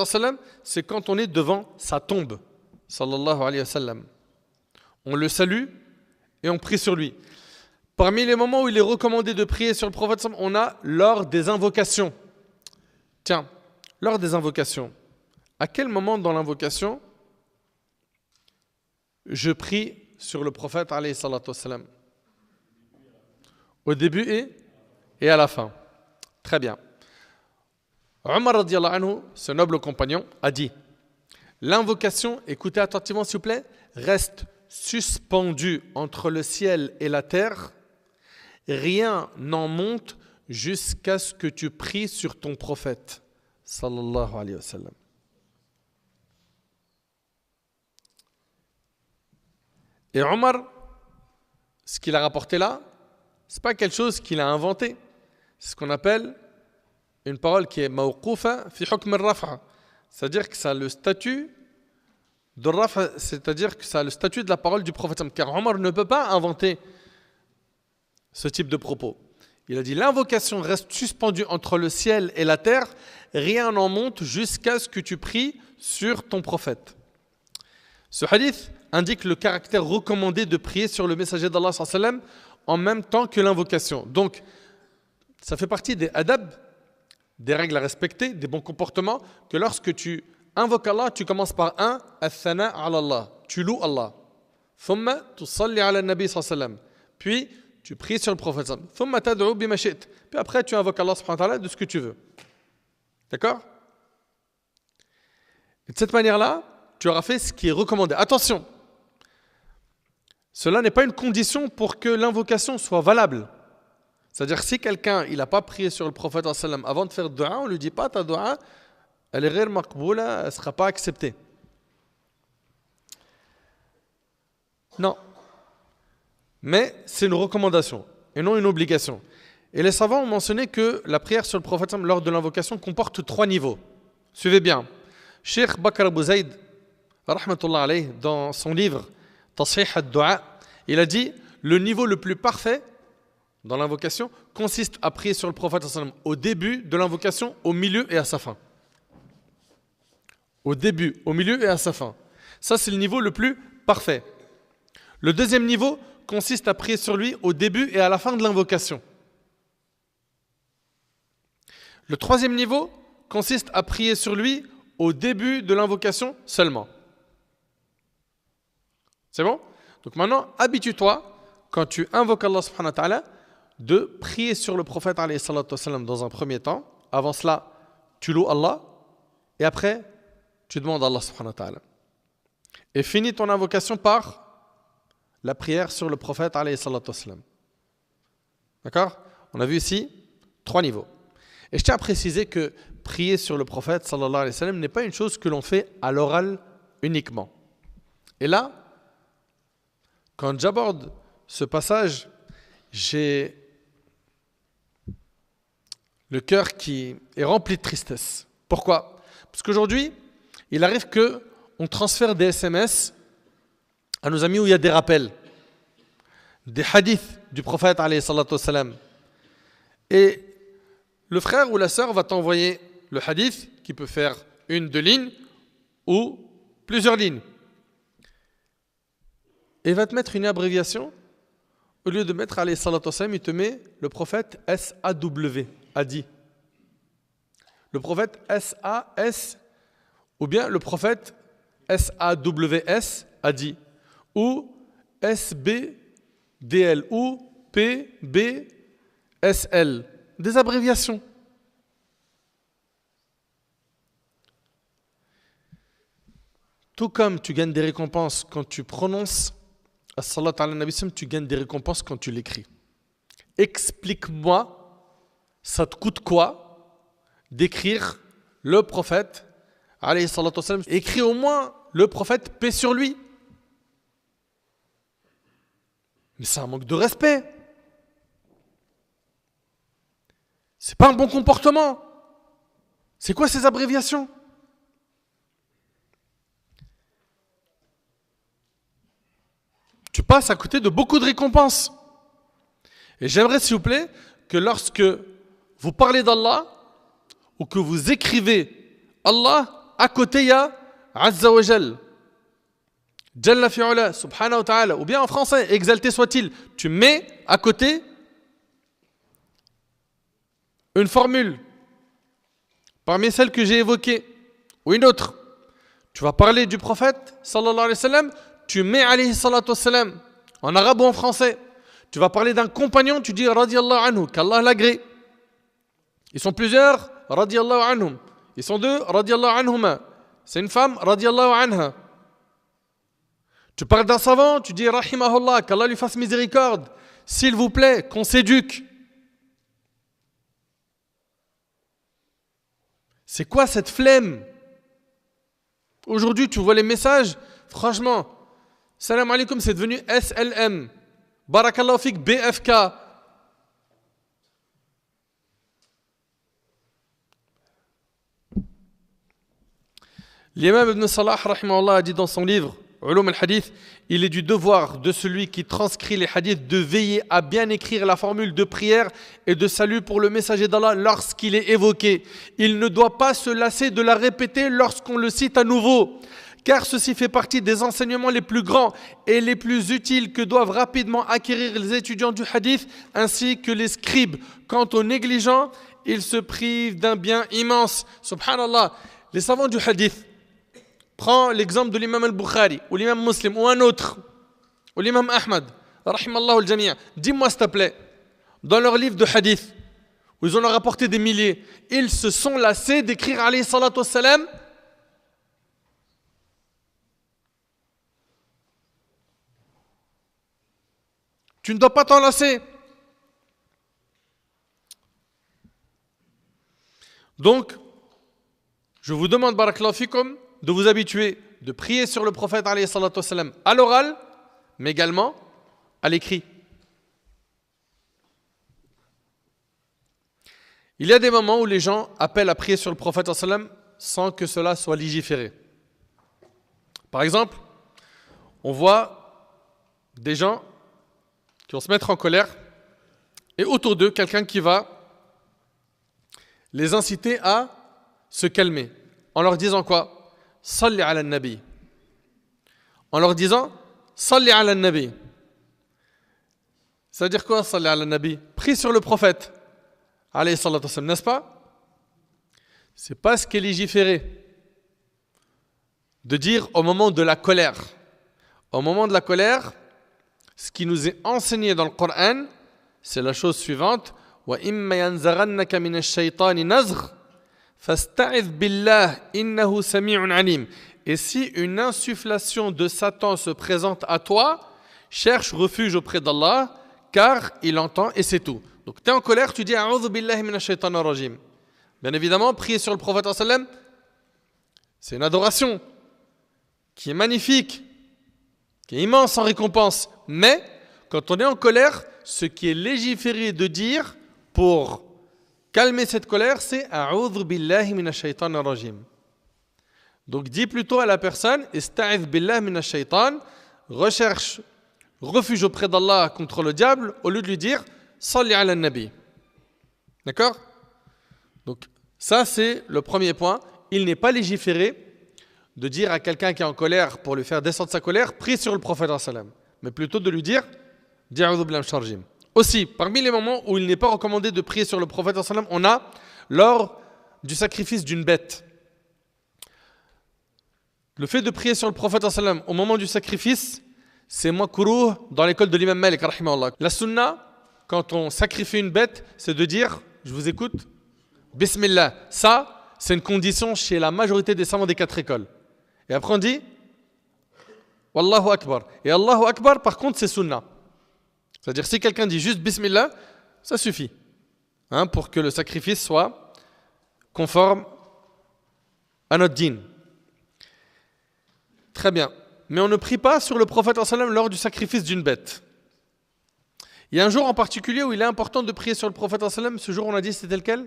c'est quand on est devant sa tombe, sallallahu alayhi wa sallam. On le salue et on prie sur lui. Parmi les moments où il est recommandé de prier sur le prophète, on a lors des invocations. Tiens, lors des invocations, à quel moment dans l'invocation je prie sur le prophète, alayhi salatu wassalam? Au début et à la fin. Très bien. Omar radiyallahu anhu, ce noble compagnon, a dit l'invocation, écoutez attentivement s'il vous plaît, reste suspendue entre le ciel et la terre, rien n'en monte jusqu'à ce que tu pries sur ton prophète sallallahu alayhi wa sallam. Et Omar, ce qu'il a rapporté là, ce n'est pas quelque chose qu'il a inventé, c'est ce qu'on appelle une parole qui est mawqoufa fi hukm al-raf'a, c'est-à-dire que ça a le statut de raf'a, c'est-à-dire que ça a le statut de la parole du prophète, car Omar ne peut pas inventer ce type de propos. Il a dit l'invocation reste suspendue entre le ciel et la terre, rien n'en monte jusqu'à ce que tu pries sur ton prophète. Ce hadith indique le caractère recommandé de prier sur le messager d'Allah sallam en même temps que l'invocation. Donc, ça fait partie des adab, des règles à respecter, des bons comportements, que lorsque tu invoques Allah, tu commences par un, al-thana ala Allah, tu loues Allah. Thumma tusalli ala nabi sallam. Puis, tu pries sur le prophète sallam. Thumma tad'u bima shi'ta. Puis après, tu invoques Allah subhanahu wa ta'ala de ce que tu veux. D'accord? Et de cette manière-là, tu auras fait ce qui est recommandé. Attention, cela n'est pas une condition pour que l'invocation soit valable. C'est-à-dire si quelqu'un il n'a pas prié sur le prophète avant de faire dua, on ne lui dit pas ta dua, elle est ghayr maqboula, elle ne sera pas acceptée. Non. Mais c'est une recommandation et non une obligation. Et les savants ont mentionné que la prière sur le prophète lors de l'invocation comporte 3 niveaux. Suivez bien. Cheikh Bakr Abu Zayd, rahmatullah alayh, dans son livre Tasihih ad-Du'a, il a dit le niveau le plus parfait dans l'invocation consiste à prier sur le prophète au début de l'invocation, au milieu et à sa fin. Au début, au milieu et à sa fin. Ça, c'est le niveau le plus parfait. Le deuxième niveau consiste à prier sur lui au début et à la fin de l'invocation. Le troisième niveau consiste à prier sur lui au début de l'invocation seulement. C'est bon? Donc maintenant, habitue-toi, quand tu invoques Allah subhanahu wa ta'ala, de prier sur le prophète alayhi salatu wassalam dans un premier temps. Avant cela, tu loues Allah et après, tu demandes à Allah subhanahu wa ta'ala. Et finis ton invocation par la prière sur le prophète alayhi salatu wassalam. D'accord? On a vu ici 3 niveaux. Et je tiens à préciser que prier sur le prophète sallallahu alayhi wa sallam n'est pas une chose que l'on fait à l'oral uniquement. Et là, quand j'aborde ce passage, j'ai le cœur qui est rempli de tristesse. Pourquoi? Parce qu'aujourd'hui, il arrive qu'on transfère des SMS à nos amis où il y a des rappels, des hadiths du prophète alayhi salatu wassalam. Et le frère ou la sœur va t'envoyer le hadith qui peut faire 1-2 lignes ou plusieurs lignes. Et va te mettre une abréviation. Au lieu de mettre alayhi salatu wassalam, il te met le prophète SAW, a dit. Le prophète SAS, ou bien le prophète SAWS, a dit. Ou SBDL, ou PBSL. Des abréviations. Tout comme tu gagnes des récompenses quand tu prononces as-salat ala nabi, tu gagnes des récompenses quand tu l'écris. Explique-moi, ça te coûte quoi d'écrire le prophète alayhi salatu wassalam. Écris au moins le prophète, paix sur lui. Mais c'est un manque de respect. C'est pas un bon comportement. C'est quoi ces abréviations? Tu passes à côté de beaucoup de récompenses. Et j'aimerais, s'il vous plaît, que lorsque vous parlez d'Allah ou que vous écrivez Allah, à côté il y a Azza wa Jal, Jalla fi'ula, subhanahu wa ta'ala, ou bien en français, exalté soit-il, tu mets à côté une formule parmi celles que j'ai évoquées, ou une autre. Tu vas parler du prophète, sallallahu alayhi wa sallam, tu mets alayhi salatu wassalam, en arabe ou en français. Tu vas parler d'un compagnon, tu dis radiyallahu anhu, qu'Allah l'agrée. Ils sont plusieurs, radiyallahu anhum. Ils sont 2, radiyallahu anhuma. C'est une femme, radiyallahu anha. Tu parles d'un savant, tu dis rahimahullah, qu'Allah lui fasse miséricorde. S'il vous plaît, qu'on s'éduque. C'est quoi cette flemme? Aujourd'hui, tu vois les messages, franchement, salam alaikum, c'est devenu SLM. Barakallahu fik, BFK. L'imam Ibn Salah, rahimahullah, a dit dans son livre, Ulum al-Hadith, il est du devoir de celui qui transcrit les hadiths de veiller à bien écrire la formule de prière et de salut pour le messager d'Allah lorsqu'il est évoqué. Il ne doit pas se lasser de la répéter lorsqu'on le cite à nouveau, car ceci fait partie des enseignements les plus grands et les plus utiles que doivent rapidement acquérir les étudiants du hadith ainsi que les scribes. Quant aux négligents, ils se privent d'un bien immense. Subhanallah, les savants du hadith, prends l'exemple de l'imam al-Bukhari, ou l'imam Muslim, ou un autre, ou l'imam Ahmad, rahimallahu al-jami'. Dis-moi s'il te plaît, dans leur livre de hadith, où ils en ont rapporté des milliers, ils se sont lassés d'écrire alayhi salatu wassalam. Tu ne dois pas t'en lasser. Donc, je vous demande, barakallahu fikum, de vous habituer, de prier sur le prophète alayhi salatu wassalam à l'oral, mais également à l'écrit. Il y a des moments où les gens appellent à prier sur le prophète sallam sans que cela soit légiféré. Par exemple, on voit des gens qui vont se mettre en colère et autour d'eux, quelqu'un qui va les inciter à se calmer en leur disant quoi? Salli ala nabi. En leur disant Salli ala nabi. Ça veut dire quoi, Salli ala nabi? Prie sur le prophète. Alayhi salatu wassalam, n'est-ce pas? C'est pas ce qui est légiféré de dire au moment de la colère. Au moment de la colère, ce qui nous est enseigné dans le Coran, c'est la chose suivante. وَإِمَّا يَنْزَغَنَّكَ مِنَ الشَّيْطَانِ نَزْغٌ فَاسْتَعِذْ بِاللَّهِ إِنَّهُ سَمِيعٌ عَلِيمٌ. Et si une insufflation de Satan se présente à toi, cherche refuge auprès d'Allah, car il entend et c'est tout. Donc tu es en colère, tu dis A'udhu billahi minash shaitanir rajim. Bien évidemment, prier sur le prophète sallam, c'est une adoration qui est magnifique, qui est immense en récompense. Mais quand on est en colère, ce qui est légiféré de dire pour calmer cette colère, c'est A'udhu billahi minash shaitanir rajim. Donc dis plutôt à la personne Ista'idh billahi minash shaitan, recherche refuge auprès d'Allah contre le diable, au lieu de lui dire Salli ala nabi. D'accord? Donc ça c'est le premier point. Il n'est pas légiféré de dire à quelqu'un qui est en colère pour lui faire descendre sa colère, prie sur le prophète sallam, mais plutôt de lui dire A'udhu billahi minash shaitan. Aussi, parmi les moments où il n'est pas recommandé de prier sur le prophète sallam, on a lors du sacrifice d'une bête. Le fait de prier sur le prophète sallam au moment du sacrifice, c'est makrouh dans l'école de l'imam Malik rahimahullah. La sunna, quand on sacrifie une bête, c'est de dire, je vous écoute, Bismillah. Ça, c'est une condition chez la majorité des savants des 4 écoles. Et après on dit, Wallahu Akbar. Et Allahu Akbar, par contre, c'est sunna. C'est-à-dire, si quelqu'un dit juste Bismillah, ça suffit. Pour que le sacrifice soit conforme à notre dîn. Très bien. Mais on ne prie pas sur le prophète sallam lors du sacrifice d'une bête. Il y a un jour en particulier où il est important de prier sur le prophète sallam. Ce jour, on a dit, c'était lequel?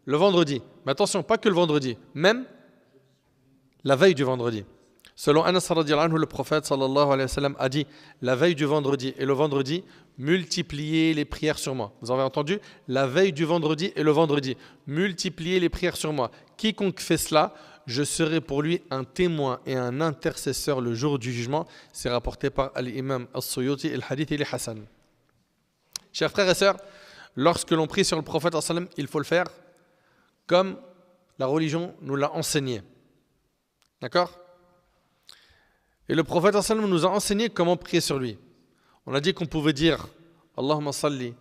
Le vendredi. Mais attention, pas que le vendredi. Même la veille du vendredi. Selon Anas radhiyallahu anhu, le prophète sallallahu alayhi wa sallam a dit la veille du vendredi et le vendredi, multipliez les prières sur moi. Vous avez entendu? La veille du vendredi et le vendredi, multipliez les prières sur moi. Quiconque fait cela, je serai pour lui un témoin et un intercesseur le jour du jugement. C'est rapporté par l'imam As-Suyuti et le hadith il est Hassan. Chers frères et sœurs, lorsque l'on prie sur le prophète sallallahu alayhi wa sallam, il faut le faire comme la religion nous l'a enseigné. D'accord? Et le prophète sallallahu alayhi wa sallam nous a enseigné comment prier sur lui. On a dit qu'on pouvait dire Allahumma salli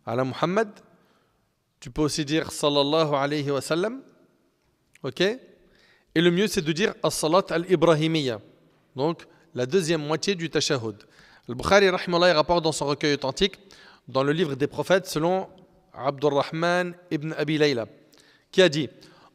ala Muhammad. Tu peux aussi dire sallallahu alayhi wa sallam. Ok? Et le mieux c'est de dire as-salat al-ibrahimiyya. Donc la deuxième moitié du tashahhud. Al-Bukhari rahimahullah rapporte dans son recueil authentique, dans le livre des prophètes, selon Abdurrahman ibn Abi Layla, qui a dit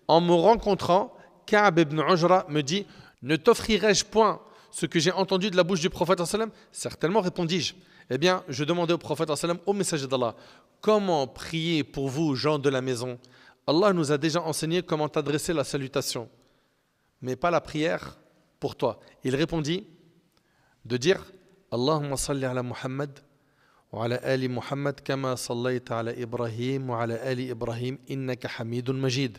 en me rencontrant, Ka'b ibn Ujra me dit ne t'offrirai-je point ce que j'ai entendu de la bouche du prophète sallam? Certainement, répondis-je. Eh bien, je demandais au prophète sallam, au messager d'Allah, comment prier pour vous, gens de la maison? Allah nous a déjà enseigné comment t'adresser la salutation, mais pas la prière pour toi. Il répondit de dire Allahumma salli ala Muhammad wa ala ali Muhammad kama sallayta ala Ibrahim wa ala ali Ibrahim innaka hamidun majid.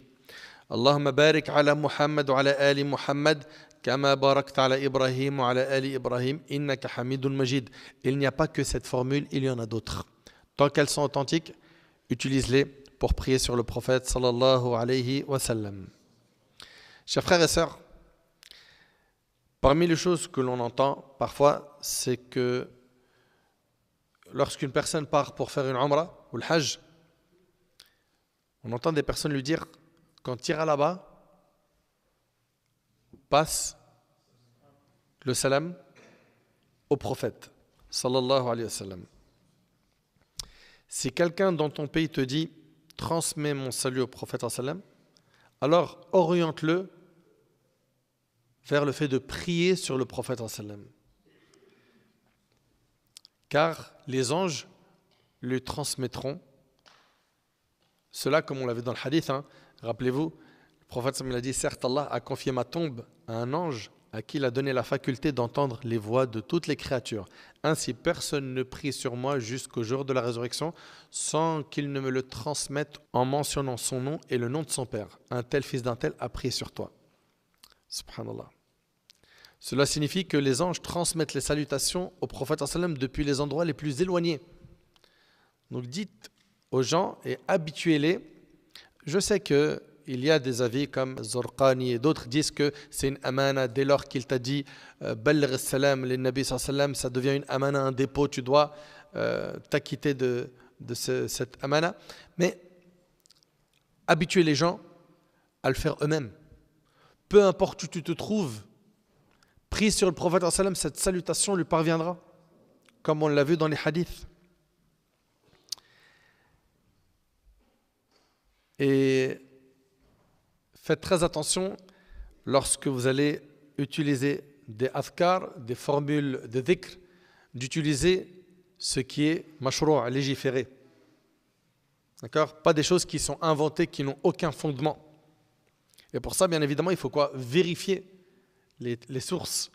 Allahumma barik ala Muhammad wa ala ali Muhammad kama barakta ala Ibrahim wa ala ali Ibrahim innaka hamidun majid. Il n'y a pas que cette formule, il y en a d'autres. Tant qu'elles sont authentiques, utilise-les pour prier sur le prophète sallallahu alayhi wa sallam. Chers frères et sœurs, parmi les choses que l'on entend parfois, c'est que lorsqu'une personne part pour faire une umrah ou le hajj, on entend des personnes lui dire quand tu iras là-bas, passe le salam au prophète sallallahu alayhi wa sallam. Si quelqu'un dans ton pays te dit transmets mon salut au prophète sallam, alors oriente-le vers le fait de prier sur le prophète sallam. Car les anges lui transmettront cela, comme on l'avait dans le hadith. Rappelez-vous, le prophète sallam a dit certes, Allah a confié ma tombe à un ange à qui il a donné la faculté d'entendre les voix de toutes les créatures. Ainsi, personne ne prie sur moi jusqu'au jour de la résurrection sans qu'il ne me le transmette en mentionnant son nom et le nom de son père. Un tel fils d'un tel a prié sur toi. Subhanallah. Cela signifie que les anges transmettent les salutations au prophète sallam depuis les endroits les plus éloignés. Donc dites aux gens et habituez-les. Je sais qu'il y a des avis comme Zorqani et d'autres disent que c'est une amana dès lors qu'il t'a dit Balligh salam les Nabi sallam, ça devient une amana, un dépôt, tu dois t'acquitter de cette amana. Mais habituez les gens à le faire eux-mêmes. Peu importe où tu te trouves, prie sur le prophète sallam, cette salutation lui parviendra, comme on l'a vu dans les hadiths. Et faites très attention lorsque vous allez utiliser des adhkar, des formules de dhikr, d'utiliser ce qui est mashrou', légiféré. D'accord ? Pas des choses qui sont inventées, qui n'ont aucun fondement. Et pour ça, bien évidemment, il faut quoi ? Vérifier les sources.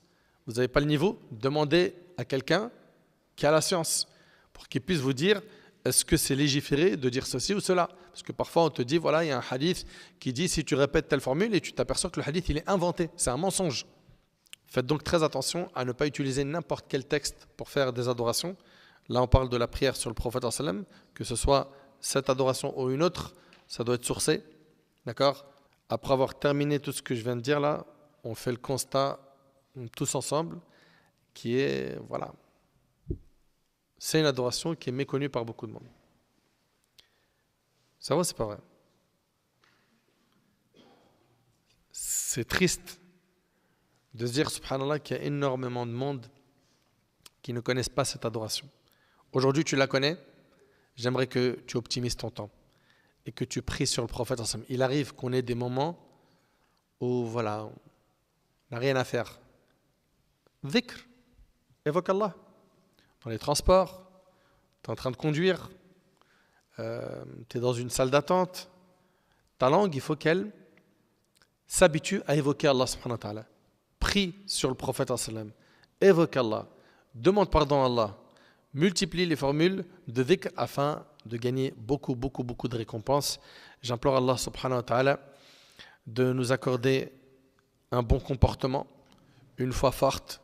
Vous n'avez pas le niveau, demandez à quelqu'un qui a la science pour qu'il puisse vous dire est-ce que c'est légiféré de dire ceci ou cela. Parce que parfois on te dit voilà, il y a un hadith qui dit si tu répètes telle formule et tu t'aperçois que le hadith il est inventé, c'est un mensonge. Faites donc très attention à ne pas utiliser n'importe quel texte pour faire des adorations. Là on parle de la prière sur le prophète sallam, que ce soit cette adoration ou une autre, ça doit être sourcé. D'accord ? Après avoir terminé tout ce que je viens de dire là, on fait le constat tous ensemble qui est, voilà, c'est une adoration qui est méconnue par beaucoup de monde. C'est vrai, c'est pas vrai. C'est triste de se dire, subhanallah, qu'il y a énormément de monde qui ne connaissent pas cette adoration. Aujourd'hui, tu la connais, j'aimerais que tu optimises ton temps et que tu pries sur le prophète. Il arrive qu'on ait des moments où, voilà, on n'a rien à faire. Dhikr, évoque Allah. Dans les transports, tu es en train de conduire, tu es dans une salle d'attente, ta langue, il faut qu'elle s'habitue à évoquer Allah subhanahu wa ta'ala. Prie sur le prophète sallam, évoque Allah, demande pardon à Allah, multiplie les formules de dhikr afin de gagner beaucoup de récompenses. J'implore Allah subhanahu wa ta'ala de nous accorder un bon comportement, une foi forte,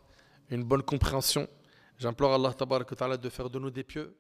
une bonne compréhension. J'implore Allah tabarak wa ta'ala de faire de nous des pieux.